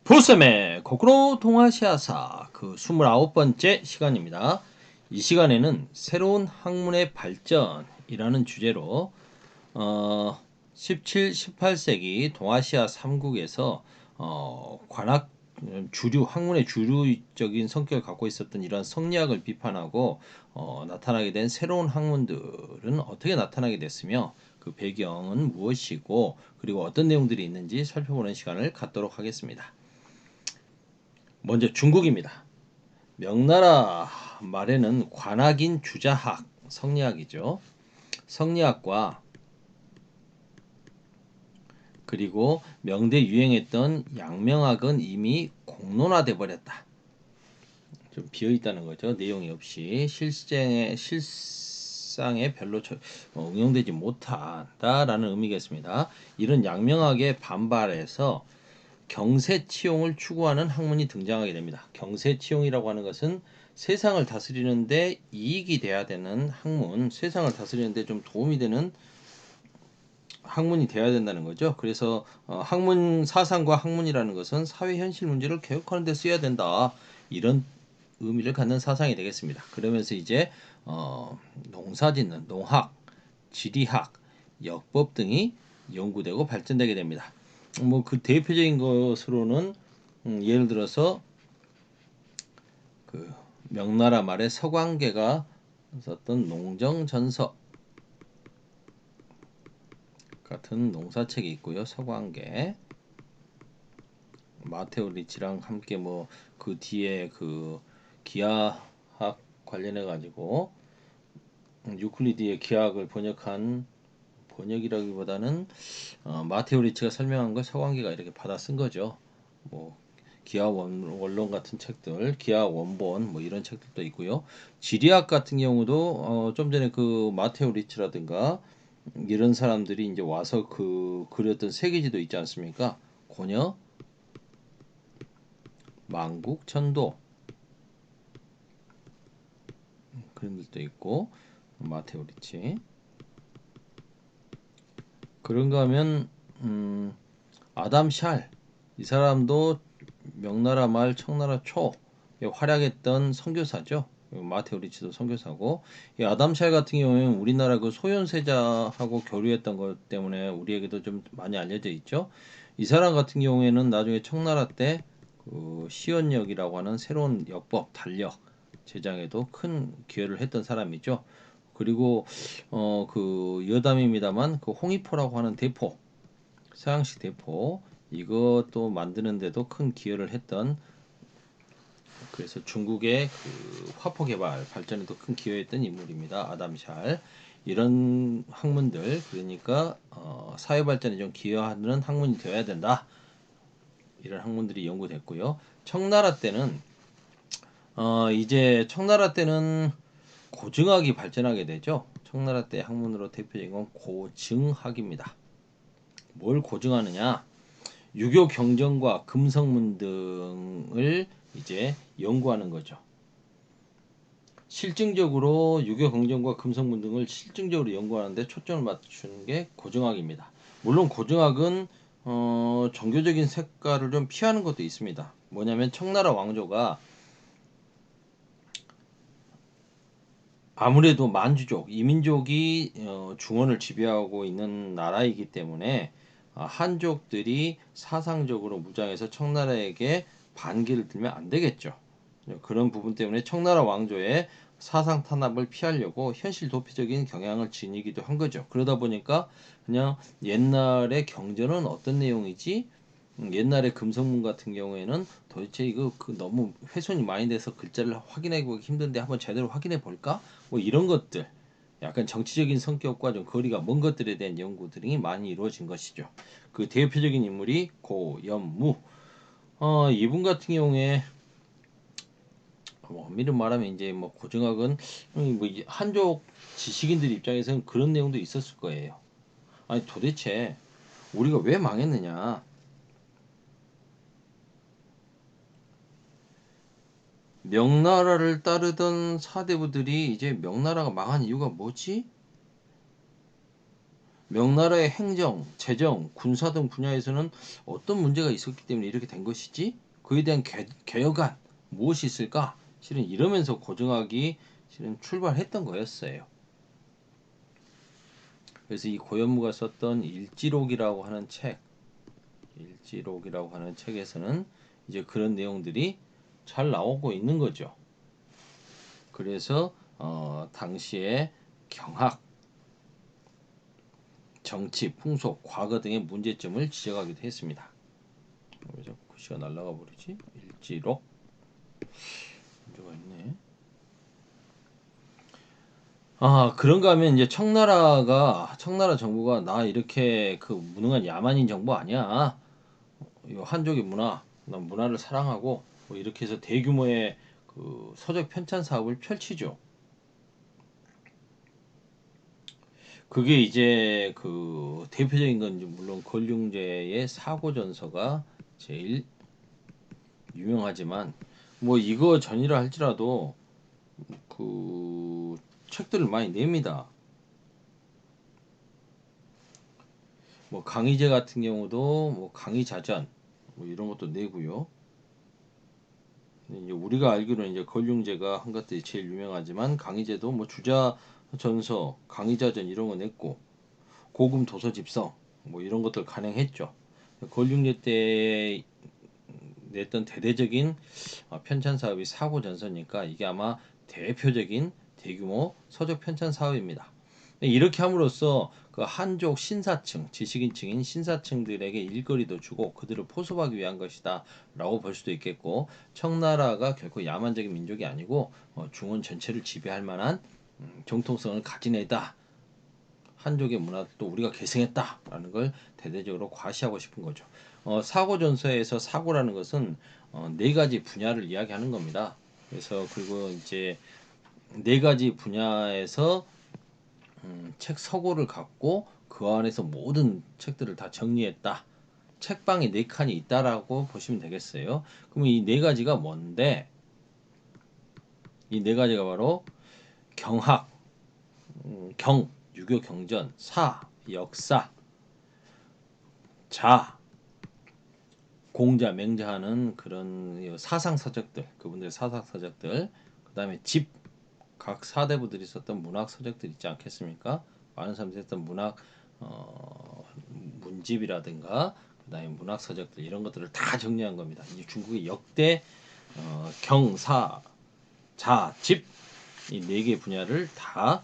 보쌤의 거꾸로 동아시아사 그 29번째 시간입니다. 이 시간에는 새로운 학문의 발전이라는 주제로 17, 18세기 동아시아 3국에서 관학 주류 학문의 주류적인 성격을 갖고 있었던 이런 성리학을 비판하고 나타나게 된 새로운 학문들은 어떻게 나타나게 됐으며 그 배경은 무엇이고 그리고 어떤 내용들이 있는지 살펴보는 시간을 갖도록 하겠습니다. 먼저 중국입니다. 명나라 말에는 관학인 주자학, 성리학이죠. 성리학과 그리고 명대 유행했던 양명학은 이미 공론화돼 버렸다. 좀 비어 있다는 거죠. 내용이 없이 실상에 별로 응용되지 못한다라는 의미겠습니다. 이런 양명학에 반발해서 경세치용을 추구하는 학문이 등장하게 됩니다. 경세치용이라고 하는 것은 세상을 다스리는데 이익이 돼야 되는 학문, 세상을 다스리는데 좀 도움이 되는 학문이 돼야 된다는 거죠. 그래서 학문 사상과 학문이라는 것은 사회 현실 문제를 개혁하는 데 쓰여야 된다. 이런 의미를 갖는 사상이 되겠습니다. 그러면서 이제 농사짓는 농학, 지리학, 역법 등이 연구되고 발전되게 됩니다. 뭐 그 대표적인 것으로는 예를 들어서 그 명나라 말에 서광계가 썼던 농정전서 같은 농사책이 있고요. 서광계, 마테오 리치랑 함께 뭐 그 뒤에 그 기하학 관련해 가지고 유클리드의 기하학을 번역이라기보다는 마테오 리치가 설명한 걸 서광계가 이렇게 받아 쓴 거죠. 뭐 기하 원론 같은 책들, 기하 원본 뭐 이런 책들도 있고요. 지리학 같은 경우도 좀 전에 그 마테오 리치라든가 이런 사람들이 이제 와서 그 그렸던 세계지도 있지 않습니까? 고려, 만국, 천도 그런 것도 있고 마테오 리치. 그런가 하면 아담 샬 이 사람도 명나라 말 청나라 초에 활약했던 선교사죠. 마테오 리치도 선교사고 이 아담 샬 같은 경우에는 우리나라 그 소현세자하고 교류했던 것 때문에 우리에게도 좀 많이 알려져 있죠. 이 사람 같은 경우에는 나중에 청나라 때 그 시언역이라고 하는 새로운 역법 달력 제작에도 큰 기여를 했던 사람이죠. 그리고 그 여담입니다만 그 홍위포라고 하는 대포 서양식 대포 이것도 만드는데도 큰 기여를 했던 그래서 중국의 그 화포 개발 발전에도 큰 기여했던 인물입니다. 아담 샬 이런 학문들 그러니까 사회 발전에 좀 기여하는 학문이 되어야 된다. 이런 학문들이 연구됐고요. 청나라 때는 이제 청나라 때는 고증학이 발전하게 되죠. 청나라 때 학문으로 대표적인 건 고증학입니다. 뭘 고증하느냐? 유교 경전과 금성문 등을 이제 연구하는 거죠. 실증적으로 유교 경전과 금성문 등을 실증적으로 연구하는데 초점을 맞추는 게 고증학입니다. 물론 고증학은 종교적인 색깔을 좀 피하는 것도 있습니다. 뭐냐면 청나라 왕조가 아무래도 만주족, 이민족이 중원을 지배하고 있는 나라이기 때문에 한족들이 사상적으로 무장해서 청나라에게 반기를 들면 안 되겠죠. 그런 부분 때문에 청나라 왕조의 사상 탄압을 피하려고 현실 도피적인 경향을 지니기도 한 거죠. 그러다 보니까 그냥 옛날의 경전은 어떤 내용이지? 옛날에 금성문 같은 경우에는 도대체 이거 너무 훼손이 많이 돼서 글자를 확인해 보기 힘든데 한번 제대로 확인해 볼까? 뭐 이런 것들 약간 정치적인 성격과 좀 거리가 먼 것들에 대한 연구들이 많이 이루어진 것이죠. 그 대표적인 인물이 고연무. 이분 같은 경우에 엄밀히 말하면 이제 뭐 고증학은 뭐 한족 지식인들 입장에서는 그런 내용도 있었을 거예요. 아니 도대체 우리가 왜 망했느냐? 명나라를 따르던 사대부들이 이제 명나라가 망한 이유가 뭐지? 명나라의 행정, 재정, 군사 등 분야에서는 어떤 문제가 있었기 때문에 이렇게 된 것이지? 그에 대한 개혁안 무엇이 있을까? 실은 이러면서 고증학이 실은 출발했던 거였어요. 그래서 이 고현무가 썼던 일지록이라고 하는 책에서는 이제 그런 내용들이 잘 나오고 있는 거죠. 그래서 당시에 경학, 정치, 풍속, 과거 등의 문제점을 지적하기도 했습니다. 왜 자꾸 글씨가 날아가 버리지? 일지록 문제가 있네. 그런가 하면 이제 청나라 정부가 나 이렇게 그 무능한 야만인 정부 아니야. 이 한족의 문화, 난 문화를 사랑하고 뭐 이렇게 해서 대규모의 그 서적 편찬 사업을 펼치죠. 그게 이제 그 대표적인 건 이제 물론 권륭제의 사고전서가 제일 유명하지만 뭐 이거 전이라 할지라도 그 책들을 많이 냅니다. 뭐 강의제 같은 경우도 뭐 강의자전 뭐 이런 것도 내고요. 이제 우리가 알기로는 이제 권륭제가 한 것들이 제일 유명하지만 강의제도 뭐 주자전서, 강의자전 이런 거 냈고 고금 도서 집성 뭐 이런 것들 간행했죠. 권륭제 때 냈던 대대적인 편찬 사업이 사고전서니까 이게 아마 대표적인 대규모 서적 편찬 사업입니다. 이렇게 함으로써 그 한족 신사층, 지식인층인 신사층들에게 일거리도 주고 그들을 포섭하기 위한 것이다라고 볼 수도 있겠고 청나라가 결코 야만적인 민족이 아니고 중원 전체를 지배할 만한 정통성을 가진 애다. 한족의 문화도 또 우리가 계승했다라는 걸 대대적으로 과시하고 싶은 거죠. 사고전서에서 사고라는 것은 네 가지 분야를 이야기하는 겁니다. 그래서 그리고 이제 네 가지 분야에서 책 서고를 갖고 그 안에서 모든 책들을 다 정리했다. 책방이 네 칸이 있다라고 보시면 되겠어요. 그러면 이 네 가지가 뭔데? 이 네 가지가 바로 경학, 유교 경전, 역사, 자, 공자, 맹자하는 그런 사상 서적들, 그분들의 사상 서적들, 그다음에 각 사대부들이 썼던 문학 서적들 있지 않겠습니까? 많은 사람들이 썼던 문학 문집이라든가 그다음에 문학 서적들 이런 것들을 다 정리한 겁니다. 이 중국의 역대 경사, 자, 집 이 네 개 분야를 다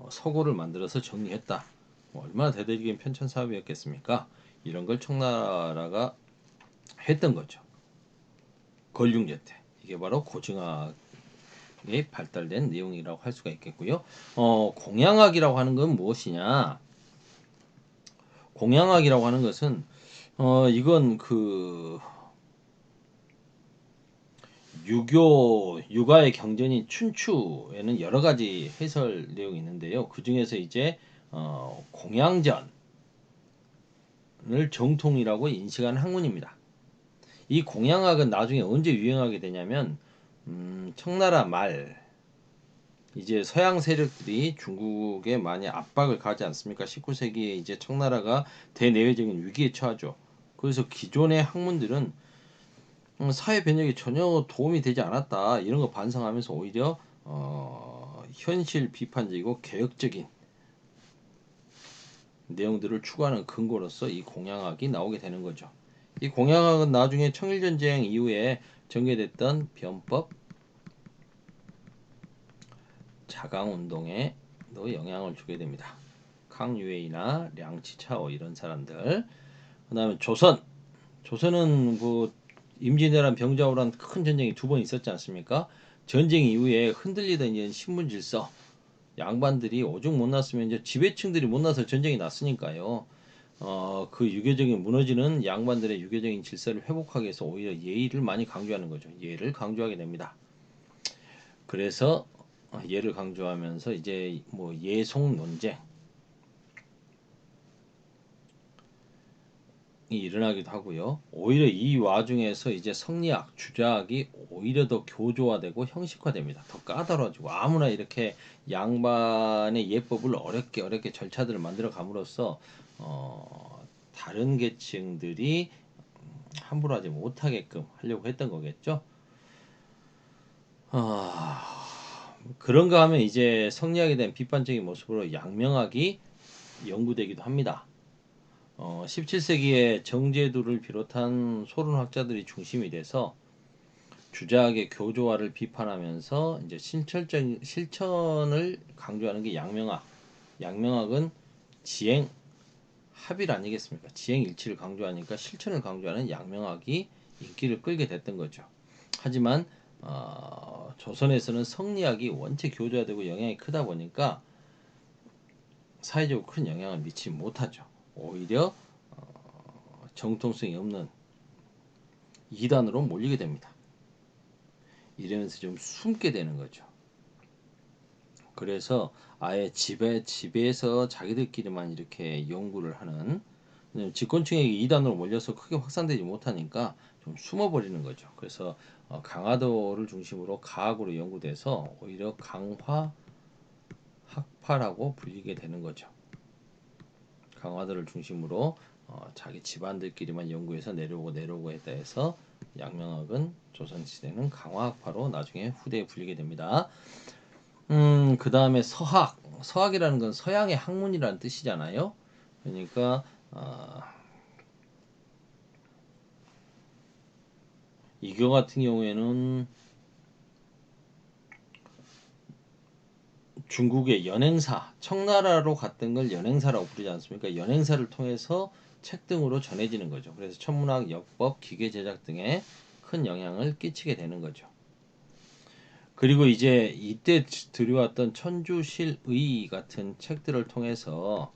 서고를 만들어서 정리했다. 얼마나 대대적인 편찬 사업이었겠습니까? 이런 걸 청나라가 했던 거죠. 권륭제 때. 이게 바로 고증학의 발달된 내용이라고 할 수가 있겠고요. 공양학이라고 하는 건 무엇이냐? 공양학이라고 하는 것은 이건 그 육아의 경전인 춘추에는 여러 가지 해설 내용이 있는데요. 그 중에서 이제 공양전을 정통이라고 인식하는 학문입니다. 이 공양학은 나중에 언제 유행하게 되냐면 청나라 말 이제 서양 세력들이 중국에 많이 압박을 가지 않습니까? 19세기에 이제 청나라가 대내외적인 위기에 처하죠. 그래서 기존의 학문들은 사회 변혁에 전혀 도움이 되지 않았다. 이런 거 반성하면서 오히려 현실 비판적이고 개혁적인 내용들을 추구하는 근거로서 이 공양학이 나오게 되는 거죠. 이 공양학은 나중에 청일전쟁 이후에 전개됐던 변법, 자강운동에도 영향을 주게 됩니다. 캉유에이나 량치차오 이런 사람들. 그 다음에 조선은 그 임진왜란 병자호란 큰 전쟁이 두 번 있었지 않습니까? 전쟁 이후에 흔들리던 이제 신분 질서, 양반들이 오죽 못났으면 이제 지배층들이 못나서 전쟁이 났으니까요. 그 유교적인 무너지는 양반들의 유교적인 질서를 회복하기 위해서 오히려 예의를 많이 강조하는 거죠. 예를 강조하게 됩니다. 그래서 예를 강조하면서 이제 뭐 예송 논쟁, 일어나기도 하고요. 오히려 이 와중에서 이제 성리학, 주자학이 오히려 더 교조화되고 형식화됩니다. 더 까다로워지고 아무나 이렇게 양반의 예법을 어렵게 절차들을 만들어 감으로써 다른 계층들이 함부로 하지 못하게끔 하려고 했던 거겠죠. 아, 그런가 하면 이제 성리학에 대한 비판적인 모습으로 양명학이 연구되기도 합니다. 17세기에 정제두를 비롯한 소론학자들이 중심이 돼서 주자학의 교조화를 비판하면서 이제 실천을 강조하는 게 양명학. 양명학은 지행 합일 아니겠습니까? 지행 일치를 강조하니까 실천을 강조하는 양명학이 인기를 끌게 됐던 거죠. 하지만 조선에서는 성리학이 원체 교조화되고 영향이 크다 보니까 사회적으로 큰 영향을 미치지 못하죠. 오히려 정통성이 없는 이단으로 몰리게 됩니다. 이러면서 좀 숨게 되는 거죠. 그래서 아예 집에서 자기들끼리만 이렇게 연구를 하는 집권층에게 이단으로 몰려서 크게 확산되지 못하니까 좀 숨어버리는 거죠. 그래서 강화도를 중심으로 가학으로 연구돼서 오히려 강화 학파라고 불리게 되는 거죠. 강화도를 중심으로 자기 집안들끼리만 연구해서 내려오고 했다 해서 양명학은 조선시대는 강화학파로 나중에 후대에 불리게 됩니다. 그 다음에 서학이라는 건 서양의 학문이라는 뜻이잖아요. 그러니까 이거 같은 경우에는 중국의 연행사, 청나라로 갔던 걸 연행사라고 부르지 않습니까? 연행사를 통해서 책 등으로 전해지는 거죠. 그래서 천문학, 역법, 기계 제작 등에 큰 영향을 끼치게 되는 거죠. 그리고 이제 이때 들여왔던 천주실의 같은 책들을 통해서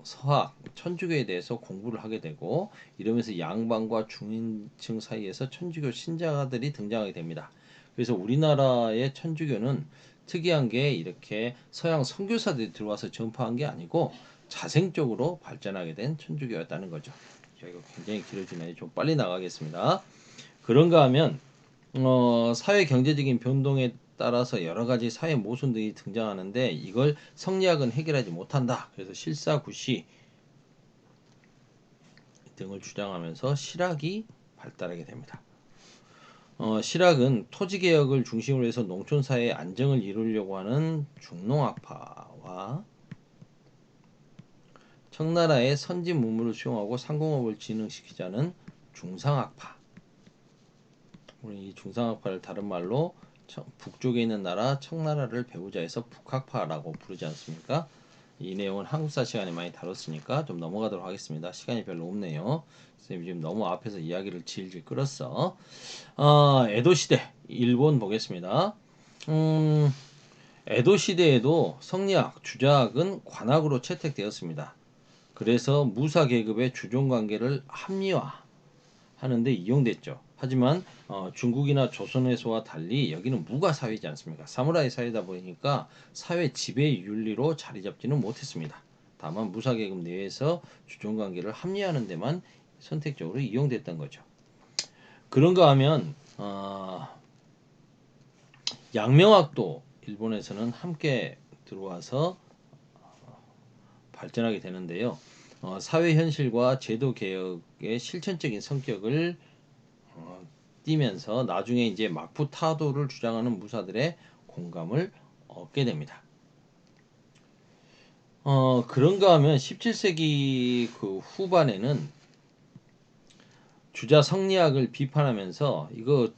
서학, 천주교에 대해서 공부를 하게 되고 이러면서 양반과 중인층 사이에서 천주교 신자들이 등장하게 됩니다. 그래서 우리나라의 천주교는 특이한 게 이렇게 서양 선교사들이 들어와서 전파한 게 아니고 자생적으로 발전하게 된 천주교였다는 거죠. 이거 굉장히 길어지네요. 좀 빨리 나가겠습니다. 그런가 하면 사회 경제적인 변동에 따라서 여러 가지 사회 모순들이 등장하는데 이걸 성리학은 해결하지 못한다. 그래서 실사구시 등을 주장하면서 실학이 발달하게 됩니다. 실학은 토지개혁을 중심으로 해서 농촌사회의 안정을 이루려고 하는 중농학파와 청나라의 선진 문물을 수용하고 상공업을 진흥시키자는 중상학파. 우리 이 중상학파를 다른 말로 북쪽에 있는 나라 청나라를 배우자 해서 북학파라고 부르지 않습니까? 이 내용은 한국사 시간에 많이 다뤘으니까 좀 넘어가도록 하겠습니다. 시간이 별로 없네요. 선생님 지금 너무 앞에서 이야기를 질질 끌었어. 에도 시대 일본 보겠습니다. 에도 시대에도 성리학, 주자학은 관학으로 채택되었습니다. 그래서 무사 계급의 주종 관계를 합리화하는데 이용됐죠. 하지만 중국이나 조선에서와 달리 여기는 무가 사회이지 않습니까? 사무라이 사회다 보니까 사회 지배 윤리로 자리 잡지는 못했습니다. 다만 무사 계급 내에서 주종 관계를 합리화하는 데만 선택적으로 이용됐던 거죠. 그런가 하면 양명학도 일본에서는 함께 들어와서 발전하게 되는데요. 사회 현실과 제도 개혁의 실천적인 성격을 띠면서 나중에 이제 막부 타도를 주장하는 무사들의 공감을 얻게 됩니다. 그런가 하면 17세기 그 후반에는 주자 성리학을 비판하면서 이거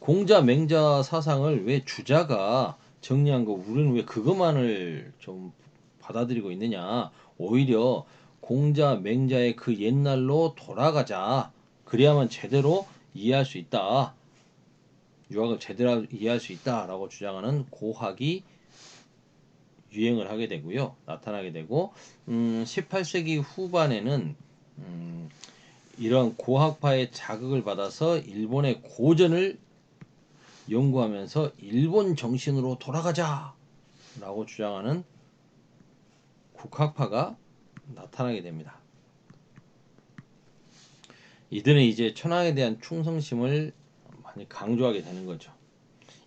공자 맹자 사상을 왜 주자가 정리한 거 우리는 왜 그것만을 좀 받아들이고 있느냐. 오히려 공자 맹자의 그 옛날로 돌아가자. 그래야만 제대로 이해할 수 있다. 유학을 제대로 이해할 수 있다라고 주장하는 고학이 유행을 하게 되고요. 나타나게 되고 18세기 후반에는 이런 고학파의 자극을 받아서 일본의 고전을 연구하면서 일본 정신으로 돌아가자라고 주장하는 국학파가 나타나게 됩니다. 이들은 이제 천황에 대한 충성심을 많이 강조하게 되는 거죠.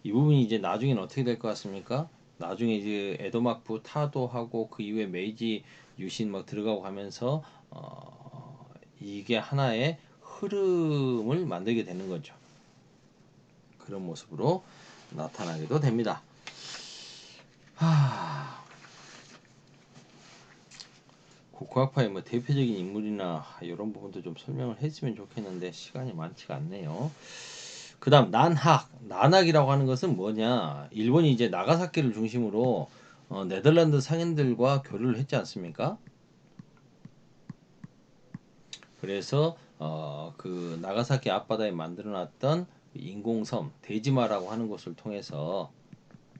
이 부분이 이제 나중에는 어떻게 될 것 같습니까? 나중에 이제 에도 막부 타도하고 그 이후에 메이지 유신 막 들어가고 하면서 이게 하나의 흐름을 만들게 되는 거죠. 그런 모습으로 나타나기도 됩니다. 고쿠아파의 뭐 대표적인 인물이나 이런 부분도 좀 설명을 했으면 좋겠는데 시간이 많지가 않네요. 그다음 난학이라고 하는 것은 뭐냐? 일본이 이제 나가사키를 중심으로 네덜란드 상인들과 교류를 했지 않습니까? 그래서 그 나가사키 앞바다에 만들어놨던 인공섬 데지마라고 하는 곳을 통해서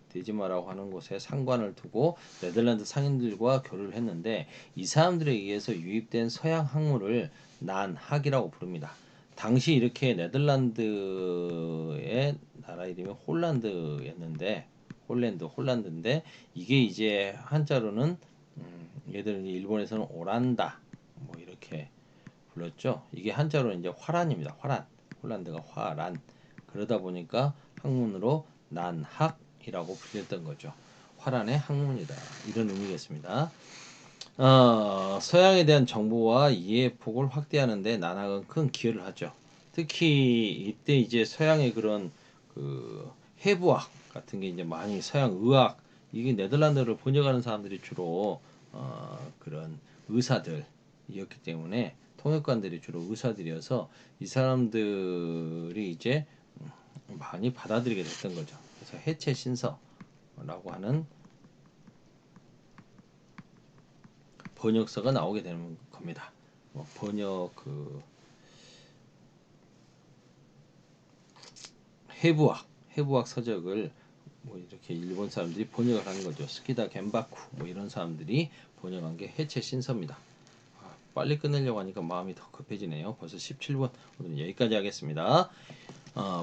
데지마라고 하는 곳에 상관을 두고 네덜란드 상인들과 교류를 했는데 이 사람들에 의해서 유입된 서양 학문을 난학이라고 부릅니다. 당시 이렇게 네덜란드의 나라 이름이 홀란드였는데 홀란드인데 이게 이제 한자로는 얘들은 일본에서는 오란다 뭐 이렇게 불렀죠. 이게 한자로는 이제 화란입니다. 화란. 홀란드가 화란. 그러다 보니까 학문으로 난학이라고 불렸던 거죠. 화란의 학문이다. 이런 의미겠습니다. 서양에 대한 정보와 이해 폭을 확대하는 데 난학은 큰 기여를 하죠. 특히 이때 이제 서양의 그런 그 해부학 같은 게 이제 많이 서양 의학 이게 네덜란드를 번역하는 사람들이 주로 그런 의사들이었기 때문에 통역관들이 주로 의사들이어서 이 사람들이 이제 많이 받아들이게 됐던 거죠. 그래서 해체 신서라고 하는 번역서가 나오게 되는 겁니다. 번역 그 해부학 서적을 뭐 이렇게 일본 사람들이 번역을 하는 거죠. 스키다 겐바쿠 뭐 이런 사람들이 번역한 게 해체 신서입니다. 빨리 끝내려고 하니까 마음이 더 급해지네요. 벌써 17분. 오늘 여기까지 하겠습니다.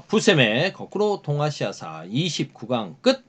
푸셈의 거꾸로 동아시아사 29강 끝.